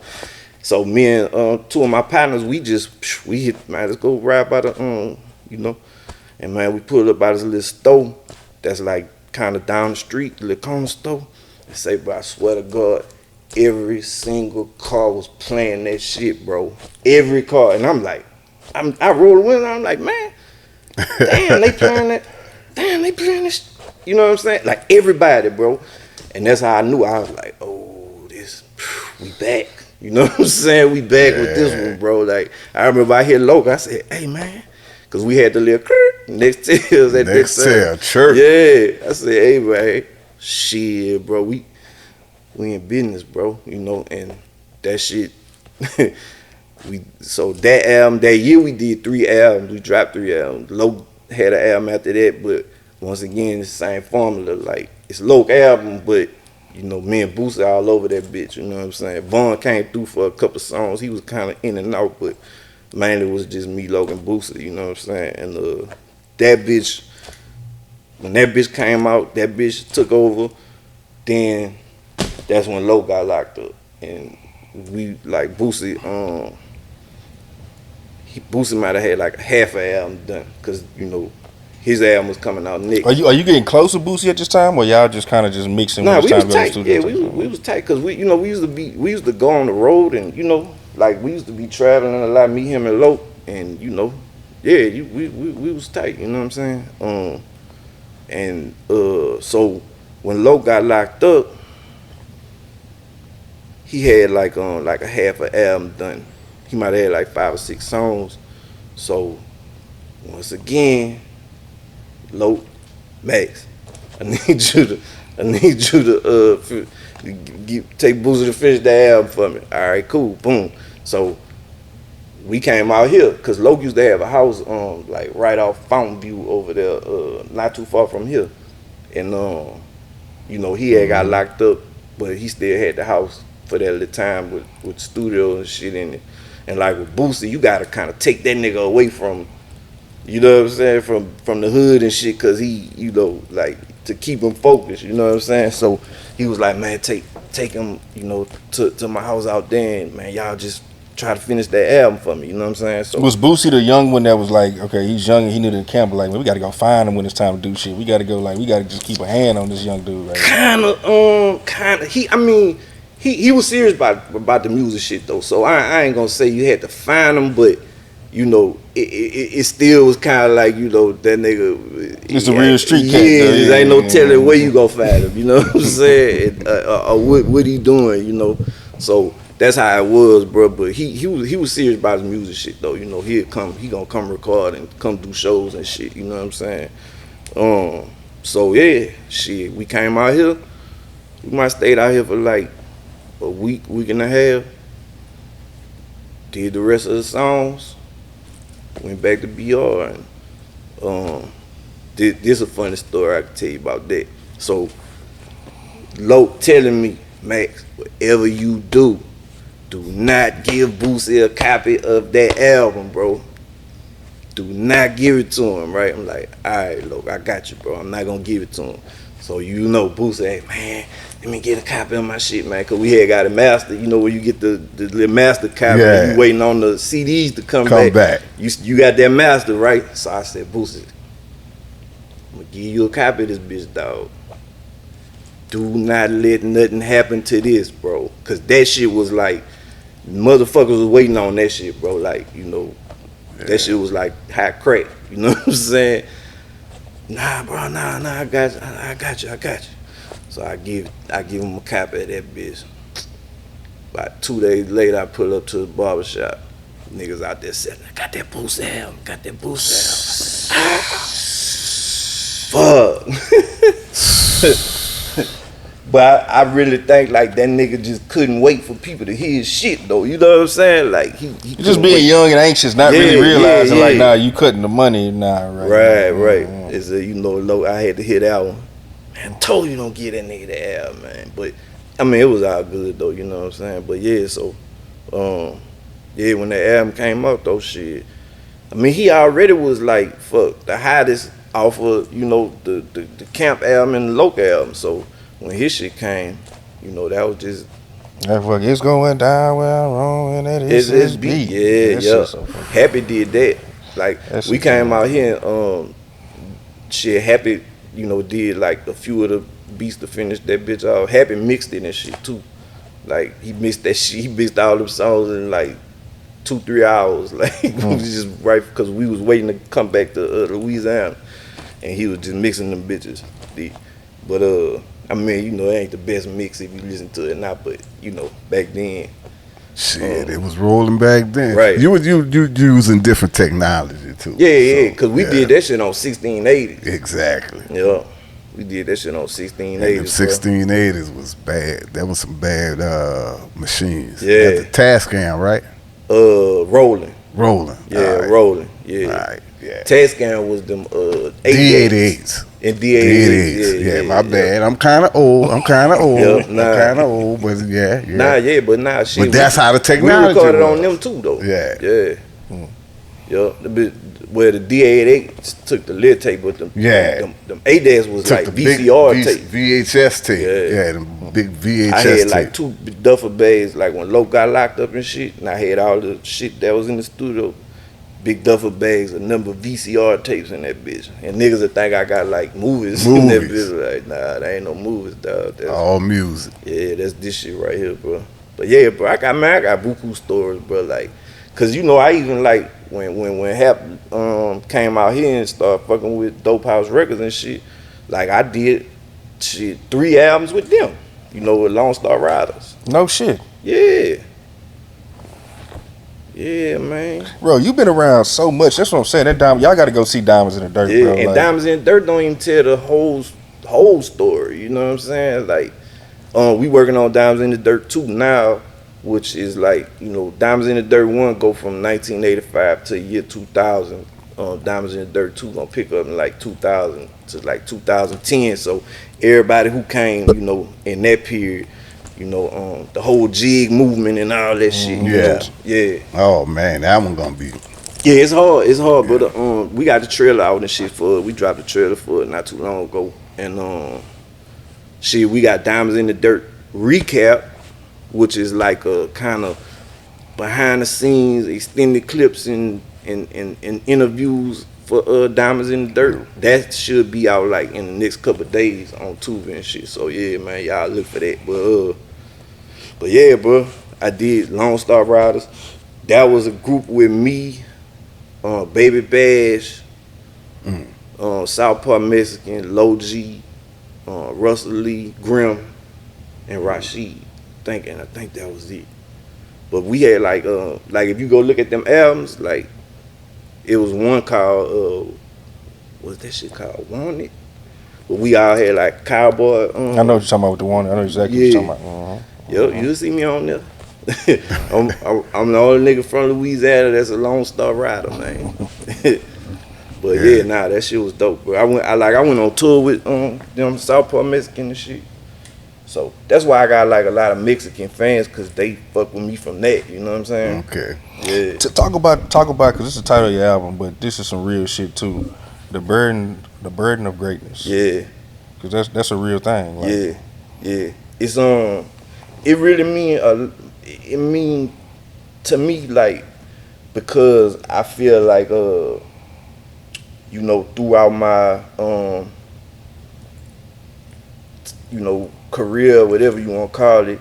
So me and two of my partners, we hit, man, let's go ride by the, you know, and man, we pulled up by this little store that's like kind of down the street, the little corner store. And say, bro, I swear to God, every single car was playing that shit, bro. Every car. And I'm like, I roll the window, I'm like, man, damn, they playing that. Damn, they playing this. You know what I'm saying? Like everybody, bro. And that's how I knew. I was like, oh, we back. You know what I'm saying? We back with this one, bro. Like, I remember I hit Loc. I said, hey, man. Because we had the little next to us at next to church. Yeah. I said, hey, man. Shit, bro. We in business, bro, you know, and that shit, so that album, that year we did 3 albums, we dropped 3 albums. Loc had an album after that, but once again, it's the same formula, like, it's Loc album, but, you know, me and Boosie all over that bitch, you know what I'm saying? Vaughn came through for a couple songs, he was kind of in and out, but mainly it was just me, Loc, and Boosie, you know what I'm saying? And that bitch, when that bitch came out, that bitch took over, then that's when Loc got locked up, and we like Boosie. Boosie might have had like half an album done, cause you know his album was coming out next. Are you getting close to Boosie at this time, or y'all just kind of just mixing? Nah, we was tight. Yeah, we was tight, cause we used to go on the road, and you know, like we used to be traveling a lot. Me, him, and Loc, and you know, yeah, we was tight. You know what I'm saying? So when Loc got locked up, he had like a half an album done. He might have had like 5 or 6 songs. So once again, Loc, Max, I need you to take Boosie to finish the album for me. All right, cool, boom. So we came out here because Loc used to have a house like right off Fountain View over there, not too far from here, and you know he had got locked up, but he still had the house for that little time with studio and shit in it. And like with Boosie, you gotta kind of take that nigga away from, you know what I'm saying, from the hood and shit, cause he, you know, like to keep him focused, you know what I'm saying? So he was like, man, take him, you know, to my house out there, and man, y'all just try to finish that album for me, you know what I'm saying? So was Boosie the young one that was like, okay, he's young and he needed a camp, but like, man, we gotta go find him when it's time to do shit. We gotta just keep a hand on this young dude, right? Kinda. He was serious about the music shit though, so I ain't gonna say you had to find him, but you know it still was kind of like, you know, that nigga. It's a real street cat. Yeah, ain't no telling where you gonna find him. You know what I'm saying? Or what he doing? You know, so that's how it was, bro. But he was serious about his music shit though. You know, he gonna come record and come do shows and shit. You know what I'm saying? So yeah, shit. We came out here. We might stayed out here for like a week and a half. Did the rest of the songs. Went back to BR and this a funny story I can tell you about that. So Loc telling me, Max, whatever you do not give Boosie a copy of that album, bro. Do not give it to him, right? I'm like, all right, Loc, I got you, bro. I'm not gonna give it to him. So you know, Boosie, hey, man, let me get a copy of my shit, man, because we had got a master, you know, where you get the little master copy, and you waiting on the CDs to come back. You got that master, right? So I said, Boosie, I'm going to give you a copy of this bitch, dog. Do not let nothing happen to this, bro, because that shit was like, motherfuckers was waiting on that shit, bro, like, you know, that shit was like hot crack, you know what I'm saying? Nah, bro, nah, I got you. So I give him a copy of that bitch. About 2 days later, I pull up to the barbershop. Niggas out there saying, I got that Boosie album, got that Boosie album. Fuck. But I really think like that nigga just couldn't wait for people to hear his shit though. You know what I'm saying? Like he just being young and anxious, not really realizing like, nah, you cutting the money, nah, right. It's a, you know, I had to hit that one. Man, I told you don't get that nigga the album, man. But I mean, it was all good though. You know what I'm saying? But yeah, so when that album came out though, shit. I mean, he already was like the hottest off of, you know, the Camp album and the Loc album. So when his shit came, you know, that was just it's going down well wrong and that is his beat. Yeah. So Happy did that. Like we came out here and Happy, you know, did like a few of the beats to finish that bitch off. Happy mixed it and shit too. Like he mixed that shit. He mixed all them songs in like 2-3 hours. Like it was just right because we was waiting to come back to Louisiana, and he was just mixing them bitches. But I mean, you know, it ain't the best mix if you listen to it now, but you know, back then. Shit, it was rolling back then. Right. You using different technology too. Yeah, because we did that shit on 1680s. Exactly. Yeah. We did that shit on 1680s. And 1680s was bad. That was some bad machines. Yeah. That's the Tascam, right? Rolling. Yeah, right. Rolling. Yeah. All right. Yeah. Tascam was them D88s. And D88s. Yeah, my bad. I'm kind of old. Yeah, I'm kind of old, but yeah. But shit. But that's how the technology we recorded was. on them too, though. Yeah. Yeah. Where the D88 took the lid tape, but them 8-dash was took like the VCR big tape. VHS tape. Yeah, them big VHS I had tape. like 2 duffel bags, like when Loc got locked up and shit, and I had all the shit that was in the studio. Big duffel bags, a number of VCR tapes in that bitch. And niggas would think I got like movies in that bitch. Like, nah, there ain't no movies, dog. That's all music. Yeah, that's this shit right here, bro. But yeah, bro, I got buku stories, bro. Like, cause you know, I even like when Hap came out here and started fucking with Dope House Records and shit. Like I did 3 albums with them. You know, with Lone Star Riders. No shit. Yeah. Yeah, man. Bro, you been around so much. That's what I'm saying. That y'all got to go see Diamonds in the Dirt, yeah, bro. And like, Diamonds in the Dirt don't even tell the whole story. You know what I'm saying? Like, we working on Diamonds in the Dirt 2 now, which is like, you know, Diamonds in the Dirt 1 go from 1985 to year 2000. Diamonds in the Dirt 2 gonna pick up in like 2000 to like 2010. So everybody who came, you know, in that period, you know, the whole jig movement and all that shit. Yeah. Oh man, that one gonna be. Yeah, it's hard. Yeah. But we got the trailer out and shit for it. We dropped the trailer for it not too long ago, and shit, we got Diamonds in the Dirt recap, which is like a kind of behind the scenes, extended clips and interviews for Diamonds in the Dirt. That should be out like in the next couple of days on Tubi and shit. So yeah, man, y'all look for that. But yeah, bro, I did Lone Star Riders. That was a group with me, Baby Bash, Southpaw Mexican, Low G, Russell Lee, Grim, and Rashid. I think that was it. But we had like if you go look at them albums, like it was one called what's that shit called? Wanted? But we all had like Cowboy. I know what you're talking about with the one. I know exactly what you're talking about. Yep, you'll see me on there. I'm the only nigga from Louisiana that's a Lone Star Rider, man. But that shit was dope, bro. I went on tour with them Southpaw Mexican and shit. So that's why I got like a lot of Mexican fans, cause they fuck with me from that. You know what I'm saying? Okay. Yeah. To talk about, cause this is the title of your album, but this is some real shit too. The burden of greatness. Yeah. Cause that's a real thing. Like, yeah. It's it really mean to me, like, because I feel like you know, throughout my you know, career, whatever you want to call it,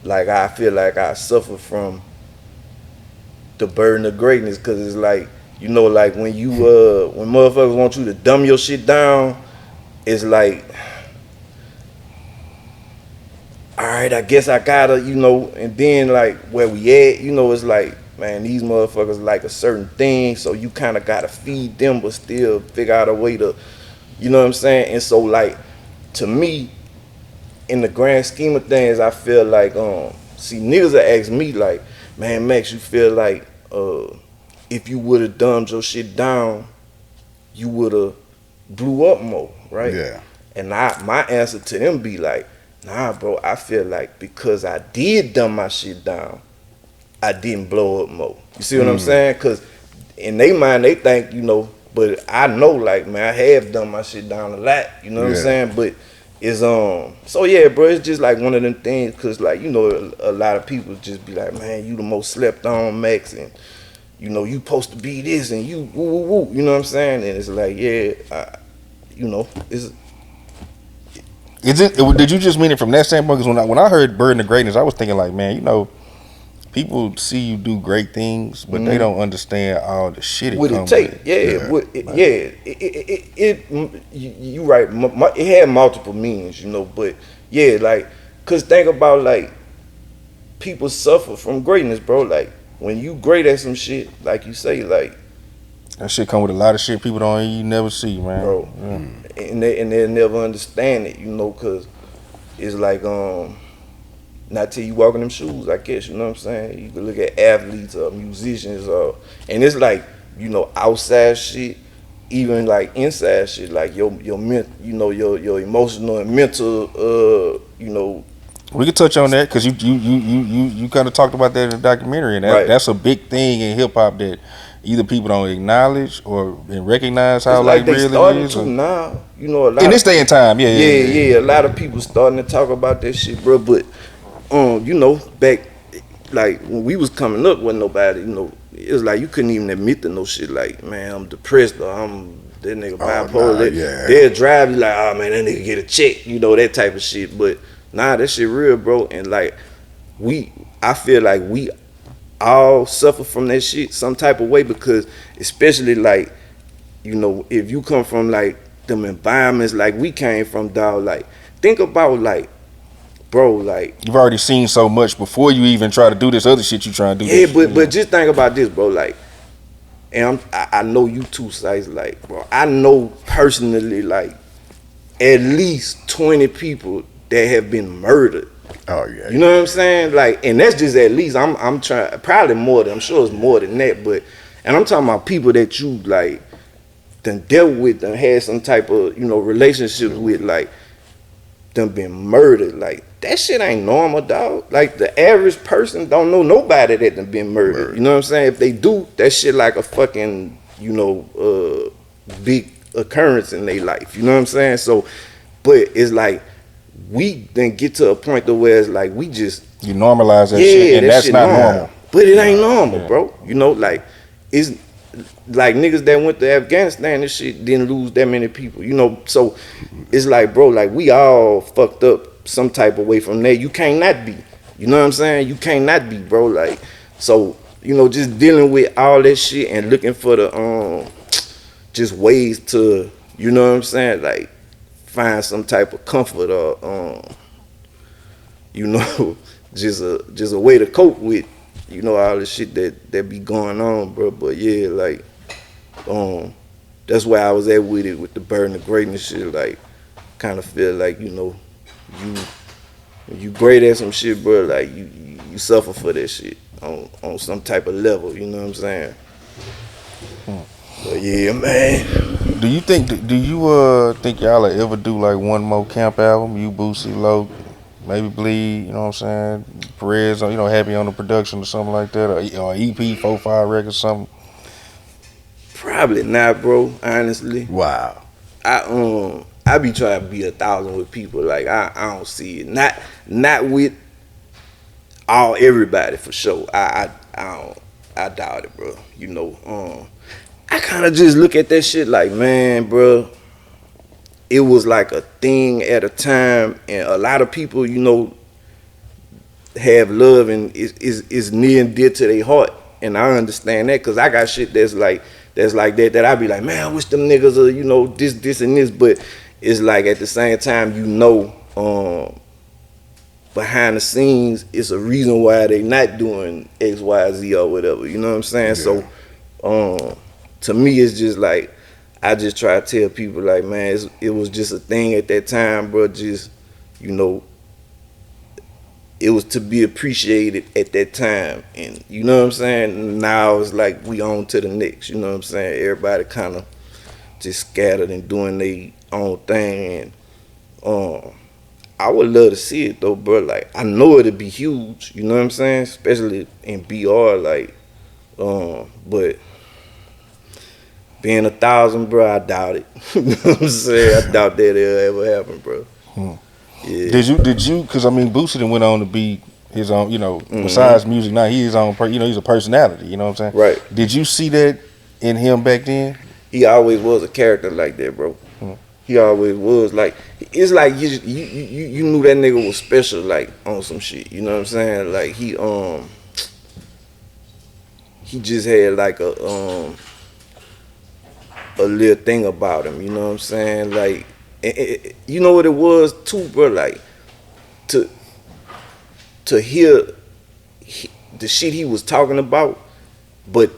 like I feel like I suffer from the burden of greatness, because it's like, you know, like when you when motherfuckers want you to dumb your shit down, it's like, all right, I guess I gotta, you know, and then like where we at, you know, it's like, man, these motherfuckers like a certain thing, so you kind of gotta feed them, but still figure out a way to, you know what I'm saying? And so like, to me, in the grand scheme of things, I feel like, see, niggas that ask me like, man, Max, you feel like, if you would have dumbed your shit down, you would have blew up more, right? Yeah. And my answer to them be like, nah, bro, I feel like because I did dumb my shit down, I didn't blow up more. You see what I'm saying? Because in their mind, they think, you know, but I know, like, man, I have done my shit down a lot. You know what I'm saying? But it's, so yeah, bro, it's just like one of them things, because, like, you know, a lot of people just be like, man, you the most slept on, Max, and, you know, you supposed to be this, and you, woo, woo, woo. You know what I'm saying? And it's like, yeah, you know, it's... Did you just mean it from that standpoint? Because when I heard Burden of Greatness, I was thinking like, man, you know, people see you do great things, but they don't understand all the shit it comes with. You right. It had multiple meanings, you know, but yeah, like, cause think about like, people suffer from greatness, bro. Like, when you great at some shit, like you say, like, that shit come with a lot of shit people you never see, man. Bro. Yeah. And they'll never understand it, you know, cause it's like, not till you walk in them shoes, I guess, you know what I'm saying? You can look at athletes or musicians, and it's like, you know, outside shit, even like inside shit, like your emotional and mental, you know. We could touch on that because you kind of talked about that in the documentary, and that's a big thing in hip hop that either people don't acknowledge or recognize how like they really starting is. To now, you know, a lot in this day and time, a lot of people starting to talk about that shit, bro. But you know, back like when we was coming up, wasn't nobody, you know, it was like you couldn't even admit to no shit like, man, I'm depressed or I'm that nigga bipolar. They'll drive you like, oh man, that nigga get a check, you know, that type of shit. But nah, that shit real, bro. And like I feel like we all suffer from that shit some type of way, because especially like, you know, if you come from like them environments like we came from, dog, like think about like, bro, like you've already seen so much before you even try to do this other shit you trying to do. Yeah, but just think about this, bro, like, and I know you too, Size, like, bro, I know personally like at least 20 people that have been murdered. Oh yeah. You know what I'm saying? Like, and that's just at least. I'm trying, probably more than, I'm sure it's more than that, but, and I'm talking about people that you like done dealt with, done had some type of, you know, relationships with, like, done been murdered. Like, that shit ain't normal, dog. Like, the average person don't know nobody that done been murdered. You know what I'm saying? If they do, that shit like a fucking, you know, big occurrence in their life. You know what I'm saying? So, but it's like, we then get to a point to where it's like we just you normalize that shit, and that's not normal. But it ain't normal, bro. You know, like, it's like niggas that went to Afghanistan, this shit didn't lose that many people. You know, so it's like, bro, like we all fucked up some type of way from there. You can't not be. You know what I'm saying? You can't not be, bro. Like, so, you know, just dealing with all that shit and looking for the just ways to, you know what I'm saying, like, find some type of comfort or you know, just a way to cope with, you know, all the shit that be going on, bro. But yeah, like, that's where I was at with it, with the Burden of Greatness shit. Like, kind of feel like, you know, you great at some shit, bro. Like, you suffer for that shit on some type of level. You know what I'm saying? But yeah, man. Do you think y'all will ever do like one more camp album? You, Boosie, Loc, maybe Bleed, you know what I'm saying? Perez, you know, Happy on the production or something like that, or EP, 4-5 record, something? Probably not, bro. Honestly. Wow. I be trying to be 1,000 with people. Like, I don't see it. Not with everybody for sure. I doubt it, bro. You know, I kind of just look at that shit like, man, bro, it was like a thing at a time, and a lot of people, you know, have love and is near and dear to their heart, and I understand that, because I got shit that's like that I be like, man, I wish them niggas are, you know, this and this, but it's like at the same time, you know, behind the scenes, it's a reason why they not doing X, Y, Z or whatever. You know what I'm saying? Yeah. So, to me, it's just like I just try to tell people like, man, it was just a thing at that time, bro. Just it was to be appreciated at that time, and you know what I'm saying. Now it's like we on to the next. You know what I'm saying? Everybody kind of just scattered and doing their own thing, and I would love to see it though, bro. Like I know it'd be huge. You know what I'm saying? Especially in BR, like, but being 1,000, bro, I doubt it. You know what I'm saying? I doubt that it'll ever happen, bro. Yeah. Did you? Because I mean, Boosie then went on to be his own. Besides music, now he's his own. He's a personality. You know what I'm saying? Right. Did you see that in him back then? He always was a character like that, bro. He always was like. It's like you knew that nigga was special, like on some shit. You know what I'm saying? Like he just had like a little thing about him. You know what I'm saying? Like. You know what it was too, bro? Like to hear the shit he was talking about, but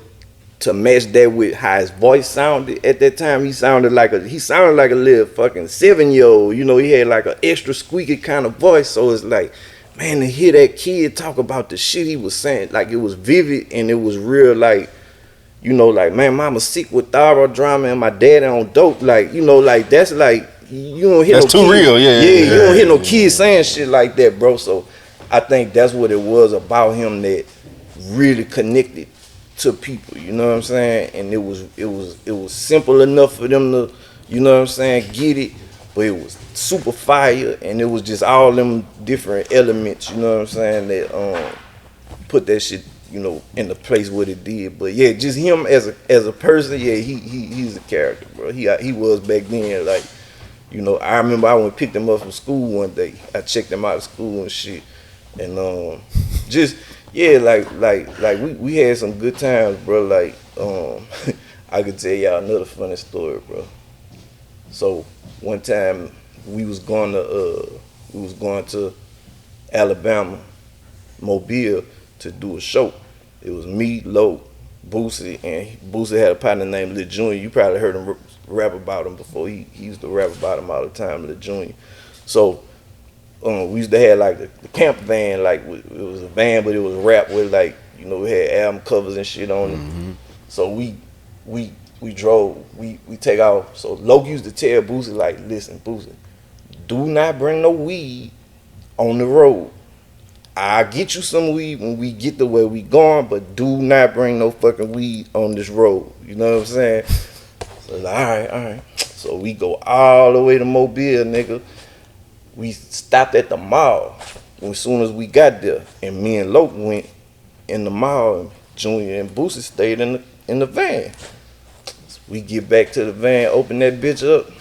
to match that with how his voice sounded at that time, he sounded like a little fucking 7-year-old. You know, he had like an extra squeaky kind of voice. So it's like, man, to hear that kid talk about the shit he was saying, like it was vivid and it was real, like. You know, like, man, mama sick with thyroid drama and my daddy on dope. Like, you know, like, that's like, you don't hear that's no too kid. Real, yeah. You don't hear no kids saying shit like that, bro. So I think that's what it was about him that really connected to people, you know what I'm saying? And it was simple enough for them to, you know what I'm saying, get it, but it was super fire, and it was just all them different elements, you know what I'm saying, that put that shit, you know, in the place what it did. But yeah, just him as a person, yeah, he's a character, bro. He was back then, like, you know. I remember I went and picked him up from school one day. I checked him out of school and shit, and just yeah, like we had some good times, bro. Like I could tell y'all another funny story, bro. So one time we was going to Alabama, Mobile, to do a show. It was me, Loc, Boosie, and Boosie had a partner named Lil Junior. You probably heard him rap about him before. He used to rap about him all the time, Lil Junior. So we used to have like the camp van, like it was a van, but it was rap with, like, you know, we had album covers and shit on it. So we drove, we take off. So Loc used to tell Boosie, like, listen, Boosie, do not bring no weed on the road. I'll get you some weed when we get to where we going, but do not bring no fucking weed on this road. You know what I'm saying? So like, all right. So we go all the way to Mobile, nigga. We stopped at the mall as soon as we got there, and me and Loc went in the mall, and Junior and Boosie stayed in the van. So we get back to the van, open that bitch up.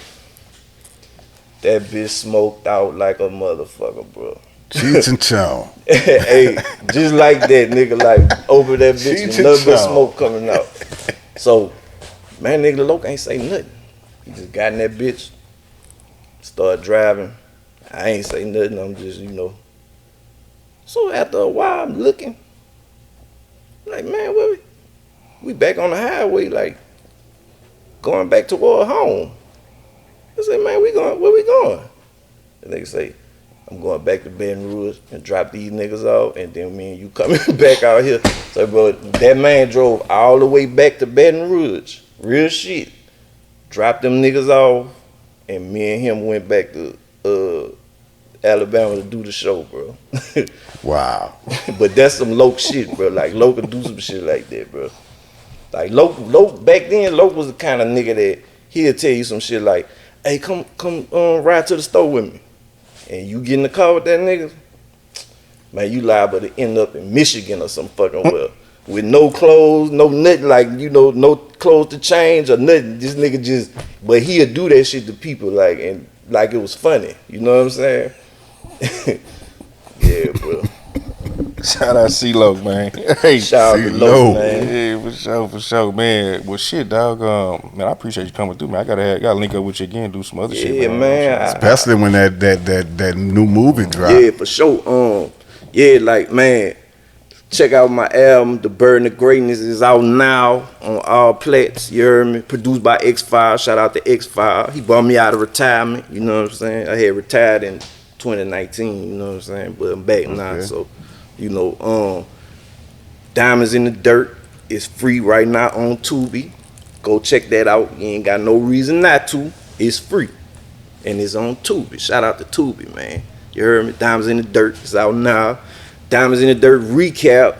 That bitch smoked out like a motherfucker, bro. Cheech and Chong. Hey, just like that, nigga, like over that bitch with nothing but smoke coming out. So, man, nigga, Loc ain't say nothing. He just got in that bitch, started driving. I ain't say nothing, I'm just, you know. So after a while, I'm looking. Like, man, where we back on the highway, like, going back toward home. I say, man, where we going? The nigga say, I'm going back to Baton Rouge and drop these niggas off, and then me and you coming back out here. So, bro, that man drove all the way back to Baton Rouge. Real shit. Dropped them niggas off, and me and him went back to Alabama to do the show, bro. Wow. But that's some Loc shit, bro. Like, Loc could do some shit like that, bro. Like, Loc back then, Loc was the kind of nigga that he'll tell you some shit like, hey, come ride to the store with me. And you get in the car with that nigga, man, you liable to end up in Michigan or some fucking well. With no clothes, no nothing, like, you know, no clothes to change or nothing. This nigga just, but he'll do that shit to people, like, and like it was funny. You know what I'm saying? Yeah, bro. Shout out C-Loc, man. Hey, shout out to Loc, man. Yeah, for sure, man. Well, shit, dog. Man, I appreciate you coming through, man. I gotta link up with you again, do some other shit, man. Yeah, man. Especially when that new movie dropped. Yeah, for sure. Yeah, like, man, check out my album, The Burden of Greatness, is out now on all plats. You heard me? Produced by X-File. Shout out to X-File. He brought me out of retirement. You know what I'm saying? I had retired in 2019. You know what I'm saying? But I'm back now. So, you know, Diamonds in the Dirt is free right now on Tubi. Go check that out. You ain't got no reason not to. It's free. And it's on Tubi. Shout out to Tubi, man. You heard me? Diamonds in the Dirt is out now. Diamonds in the Dirt recap.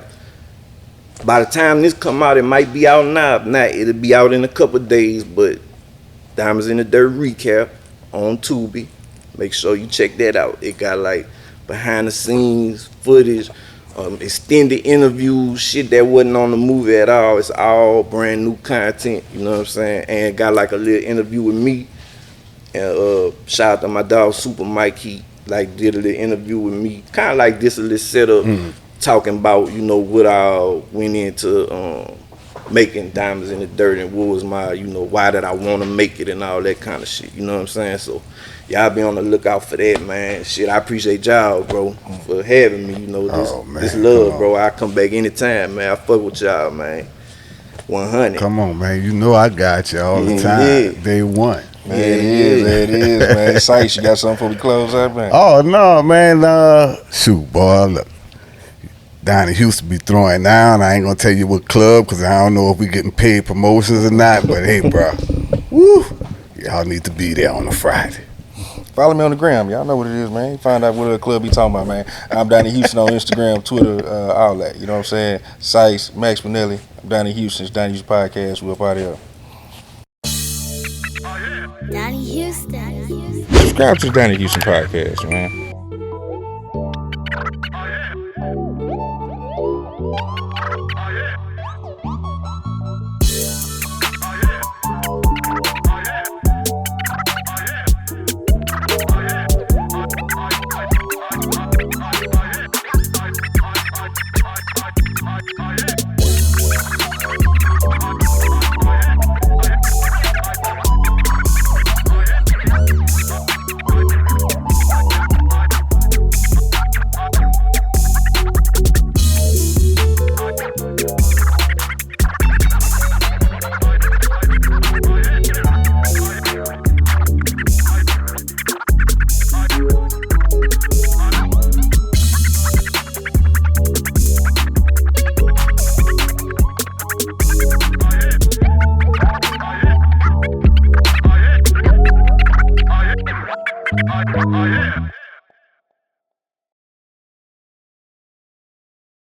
By the time this come out, it might be out now. If not, it'll be out in a couple of days. But Diamonds in the Dirt recap on Tubi. Make sure you check that out. It got like behind the scenes footage, extended interviews, shit that wasn't on the movie at all. It's all brand new content. You know what I'm saying? And it got like a little interview with me. And shout out to my dog Super Mike. He like did a little interview with me, kind of like this, a little setup, talking about, you know, what I went into making Diamonds in the Dirt and what was my, you know, why did I want to make it and all that kind of shit. You know what I'm saying? So y'all be on the lookout for that, man. Shit, I appreciate y'all, bro, for having me. You know, this love, bro. I come back anytime, man. I fuck with y'all, man. 100. Come on, man. You know I got you all the time. Yeah. Day one. Man, it is, man. Sice, you got something before we close out, man? Oh, no, man. Shoot, boy, look. Donnie Houston be throwing down. I ain't gonna tell you what club, because I don't know if we getting paid promotions or not, but hey, bro. Woo. Y'all need to be there on a Friday. Follow me on the gram. Y'all know what it is, man. Find out what club he talking about, man. I'm Donnie Houston on Instagram, Twitter, all that. You know what I'm saying? Sice, Max Minelli. I'm Donnie Houston. It's Donnie Houston Podcast. We're up out of here. Donnie Houston. Subscribe to the Donnie Houston Podcast, man.